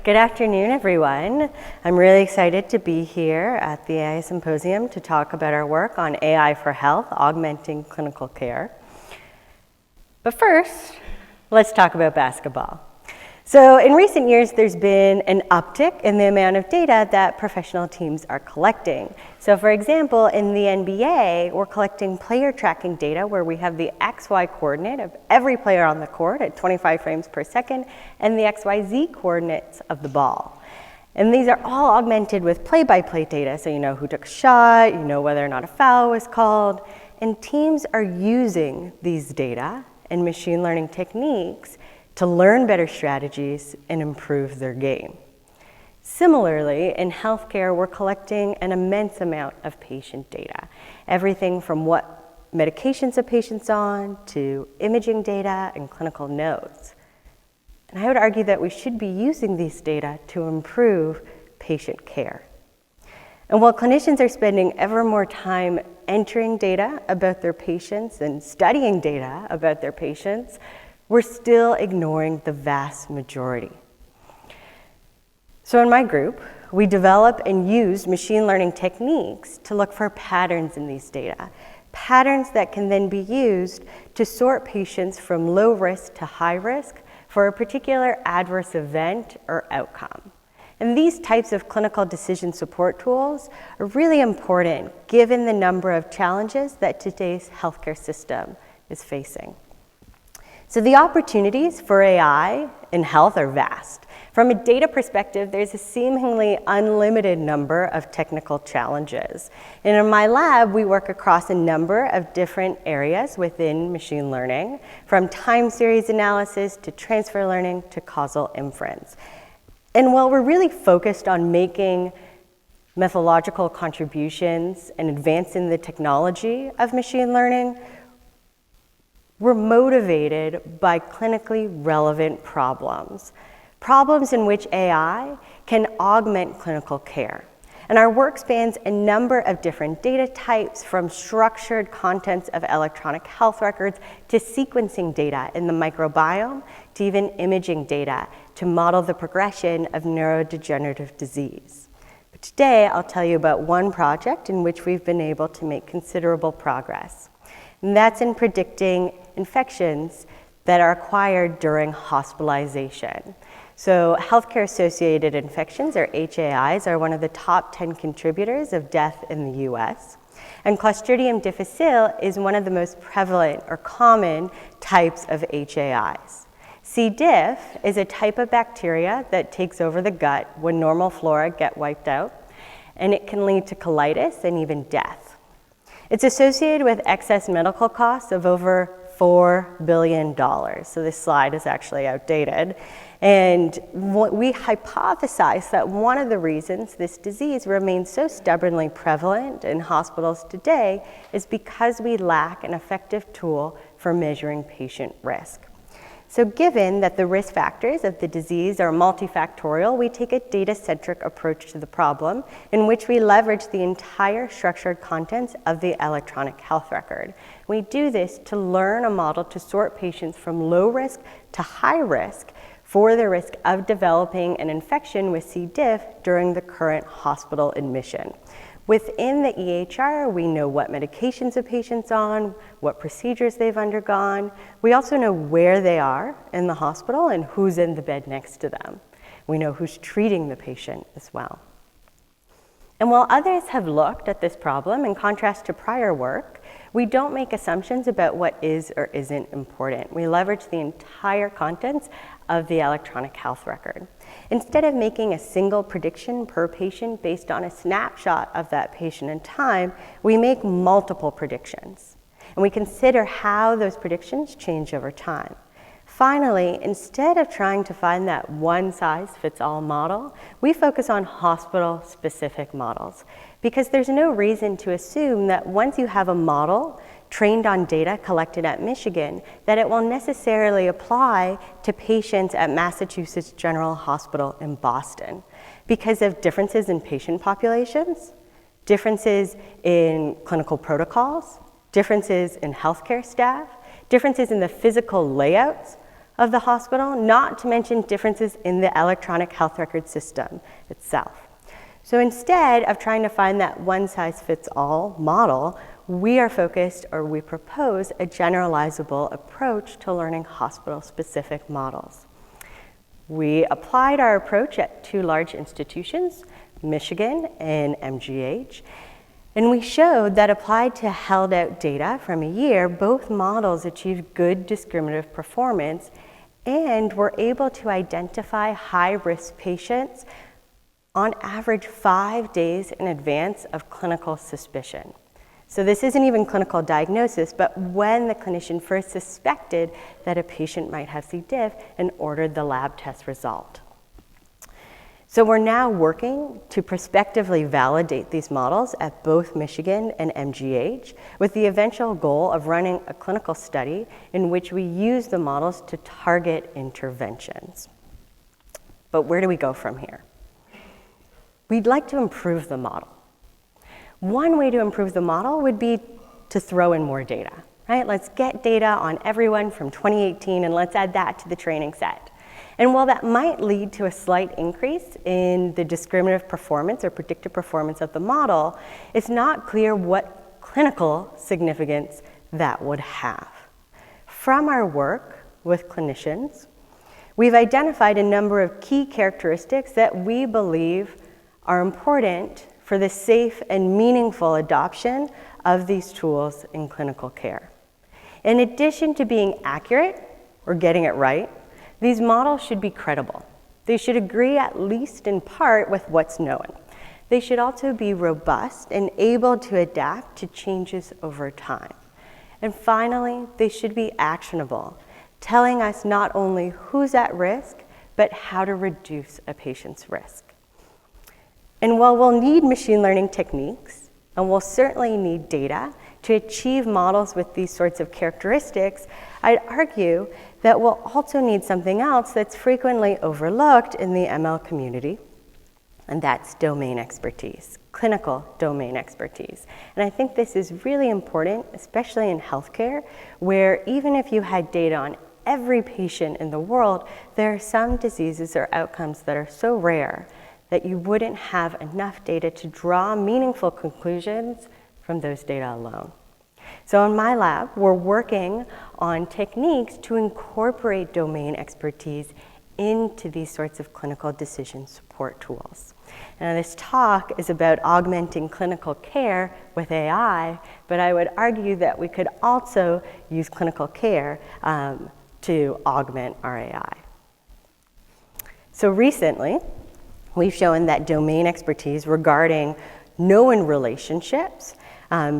Good afternoon, everyone. I'm really excited to be here at the AI Symposium to talk about our work on AI for health, augmenting clinical care. But first, let's talk about basketball. So in recent years, there's been an uptick in the amount of data that professional teams are collecting. So for example, in the NBA, we're collecting player tracking data where we have the XY coordinate of every player on the court at 25 frames per second and the XYZ coordinates of the ball. And these are all augmented with play-by-play data, so you know who took a shot, you know whether or not a foul was called, and teams are using these data and machine learning techniques to learn better strategies and improve their game. Similarly, in healthcare, we're collecting an immense amount of patient data. Everything from what medications a patient's on to imaging data and clinical notes. And I would argue that we should be using these data to improve patient care. And while clinicians are spending ever more time entering data about their patients and studying data about their patients, we're still ignoring the vast majority. So in my group, we develop and use machine learning techniques to look for patterns in these data, patterns that can then be used to sort patients from low risk to high risk for a particular adverse event or outcome. And these types of clinical decision support tools are really important given the number of challenges that today's healthcare system is facing. So the opportunities for AI in health are vast. From a data perspective, there's a seemingly unlimited number of technical challenges. And in my lab, we work across a number of different areas within machine learning, from time series analysis to transfer learning to causal inference. And while we're really focused on making methodological contributions and advancing the technology of machine learning, we're motivated by clinically relevant problems in which AI can augment clinical care. And our work spans a number of different data types, from structured contents of electronic health records to sequencing data in the microbiome to even imaging data to model the progression of neurodegenerative disease. But today, I'll tell you about one project in which we've been able to make considerable progress. And that's in predicting infections that are acquired during hospitalization. So healthcare-associated infections, or HAIs, are one of the top 10 contributors of death in the US. And Clostridium difficile is one of the most prevalent or common types of HAIs. C. diff is a type of bacteria that takes over the gut when normal flora get wiped out, and it can lead to colitis and even death. It's associated with excess medical costs of over $4 billion. So this slide is actually outdated. And we hypothesize that one of the reasons this disease remains so stubbornly prevalent in hospitals today is because we lack an effective tool for measuring patient risk. So given that the risk factors of the disease are multifactorial, we take a data-centric approach to the problem in which we leverage the entire structured contents of the electronic health record. We do this to learn a model to sort patients from low risk to high risk for the risk of developing an infection with C. diff during the current hospital admission. Within the EHR, we know what medications a patient's on, what procedures they've undergone. We also know where they are in the hospital and who's in the bed next to them. We know who's treating the patient as well. And while others have looked at this problem, in contrast to prior work, we don't make assumptions about what is or isn't important. We leverage the entire contents of the electronic health record. Instead of making a single prediction per patient based on a snapshot of that patient in time, we make multiple predictions. And we consider how those predictions change over time. Finally, instead of trying to find that one-size-fits-all model, we focus on hospital-specific models, because there's no reason to assume that once you have a model trained on data collected at Michigan, that it will necessarily apply to patients at Massachusetts General Hospital in Boston, because of differences in patient populations, differences in clinical protocols, differences in healthcare staff, differences in the physical layouts of the hospital, not to mention differences in the electronic health record system itself. So instead of trying to find that one-size-fits-all model, we propose a generalizable approach to learning hospital-specific models. We applied our approach at 2 large institutions, Michigan and MGH, and we showed that applied to held-out data from a year, both models achieved good discriminative performance and were able to identify high-risk patients on average 5 days in advance of clinical suspicion. So this isn't even clinical diagnosis, but when the clinician first suspected that a patient might have C. diff and ordered the lab test result. So we're now working to prospectively validate these models at both Michigan and MGH with the eventual goal of running a clinical study in which we use the models to target interventions. But where do we go from here? We'd like to improve the model. One way to improve the model would be to throw in more data, right? Let's get data on everyone from 2018 and let's add that to the training set. And while that might lead to a slight increase in the discriminative performance or predictive performance of the model, it's not clear what clinical significance that would have. From our work with clinicians, we've identified a number of key characteristics that we believe are important for the safe and meaningful adoption of these tools in clinical care. In addition to being accurate or getting it right, these models should be credible. They should agree at least in part with what's known. They should also be robust and able to adapt to changes over time. And finally, they should be actionable, telling us not only who's at risk, but how to reduce a patient's risk. And while we'll need machine learning techniques, and we'll certainly need data to achieve models with these sorts of characteristics, I'd argue that we'll also need something else that's frequently overlooked in the ML community, and that's domain expertise, clinical domain expertise. And I think this is really important, especially in healthcare, where even if you had data on every patient in the world, there are some diseases or outcomes that are so rare that you wouldn't have enough data to draw meaningful conclusions from those data alone. So in my lab, we're working on techniques to incorporate domain expertise into these sorts of clinical decision support tools. Now, this talk is about augmenting clinical care with AI, but I would argue that we could also use clinical care to augment our AI. So recently, we've shown that domain expertise regarding known relationships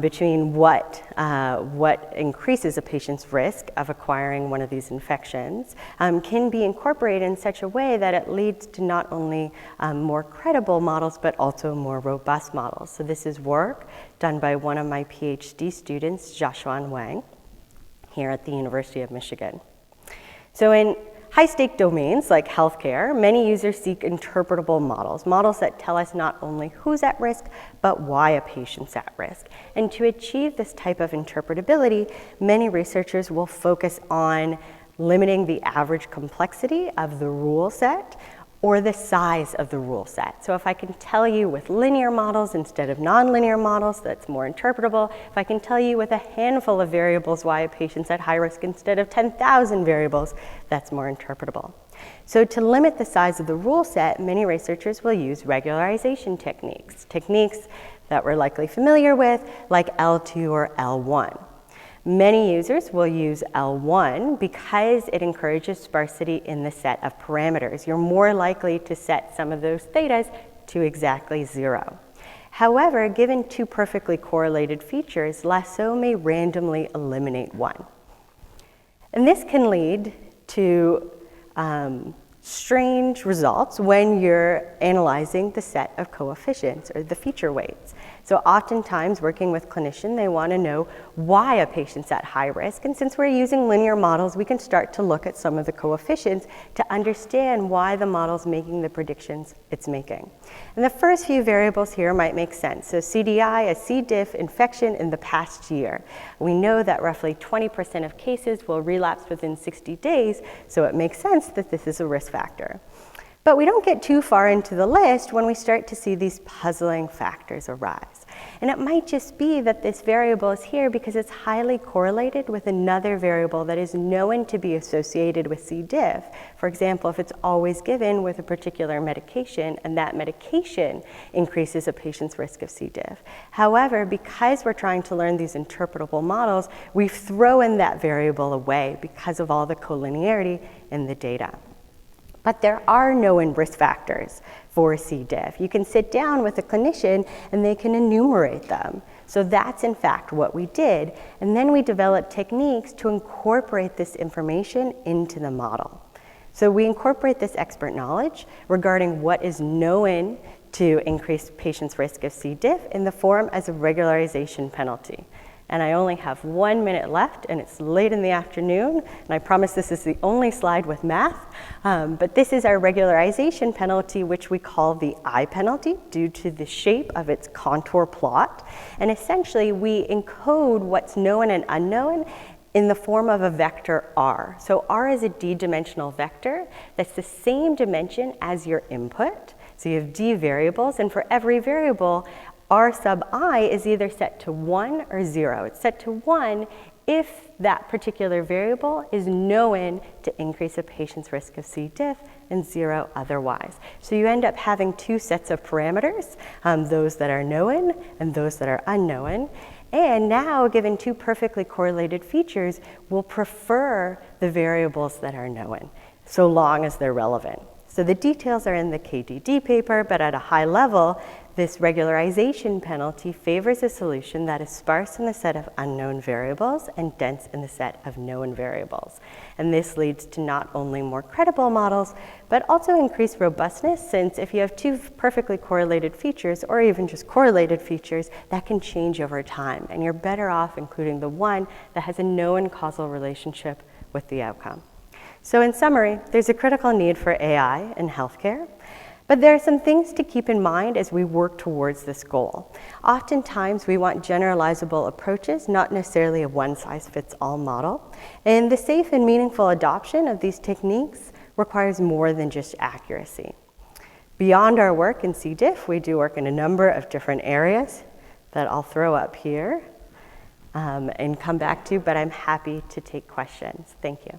between what increases a patient's risk of acquiring one of these infections can be incorporated in such a way that it leads to not only more credible models, but also more robust models. So this is work done by one of my PhD students, Jenna Wiens, here at the University of Michigan. So in high-stake domains like healthcare, many users seek interpretable models, models that tell us not only who's at risk, but why a patient's at risk. And to achieve this type of interpretability, many researchers will focus on limiting the average complexity of the rule set or the size of the rule set. So if I can tell you with linear models instead of nonlinear models, that's more interpretable. If I can tell you with a handful of variables why a patient's at high risk instead of 10,000 variables, that's more interpretable. So to limit the size of the rule set, many researchers will use regularization techniques that we're likely familiar with, like L2 or L1. Many users will use L1 because it encourages sparsity in the set of parameters. You're more likely to set some of those thetas to exactly 0. However, given two perfectly correlated features, lasso may randomly eliminate one. And this can lead to strange results when you're analyzing the set of coefficients or the feature weights. So oftentimes working with clinician, they want to know why a patient's at high risk. And since we're using linear models, we can start to look at some of the coefficients to understand why the model's making the predictions it's making. And the first few variables here might make sense. So CDI, a C. diff infection in the past year. We know that roughly 20% of cases will relapse within 60 days, so it makes sense that this is a risk factor. But we don't get too far into the list when we start to see these puzzling factors arise. And it might just be that this variable is here because it's highly correlated with another variable that is known to be associated with C. diff. For example, if it's always given with a particular medication and that medication increases a patient's risk of C. diff. However, because we're trying to learn these interpretable models, we throw in that variable away because of all the collinearity in the data. But there are known risk factors for C. diff. You can sit down with a clinician and they can enumerate them. So that's in fact what we did. And then we developed techniques to incorporate this information into the model. So we incorporate this expert knowledge regarding what is known to increase patients' risk of C. diff in the form as a regularization penalty. And I only have 1 minute left, and it's late in the afternoon, and I promise this is the only slide with math, but this is our regularization penalty, which we call the I penalty due to the shape of its contour plot. And essentially, we encode what's known and unknown in the form of a vector R. So R is a d-dimensional vector that's the same dimension as your input. So you have d variables, and for every variable, R sub I is either set to 1 or 0. It's set to 1 if that particular variable is known to increase a patient's risk of C. diff and 0 otherwise. So you end up having two sets of parameters, those that are known and those that are unknown. And now, given two perfectly correlated features, we'll prefer the variables that are known, so long as they're relevant. So the details are in the KDD paper, but at a high level, this regularization penalty favors a solution that is sparse in the set of unknown variables and dense in the set of known variables. And this leads to not only more credible models, but also increased robustness, since if you have two perfectly correlated features, or even just correlated features, that can change over time. And you're better off including the one that has a known causal relationship with the outcome. So in summary, there's a critical need for AI in healthcare. But there are some things to keep in mind as we work towards this goal. Oftentimes, we want generalizable approaches, not necessarily a one-size-fits-all model. And the safe and meaningful adoption of these techniques requires more than just accuracy. Beyond our work in C. diff, we do work in a number of different areas that I'll throw up here and come back to, but I'm happy to take questions. Thank you.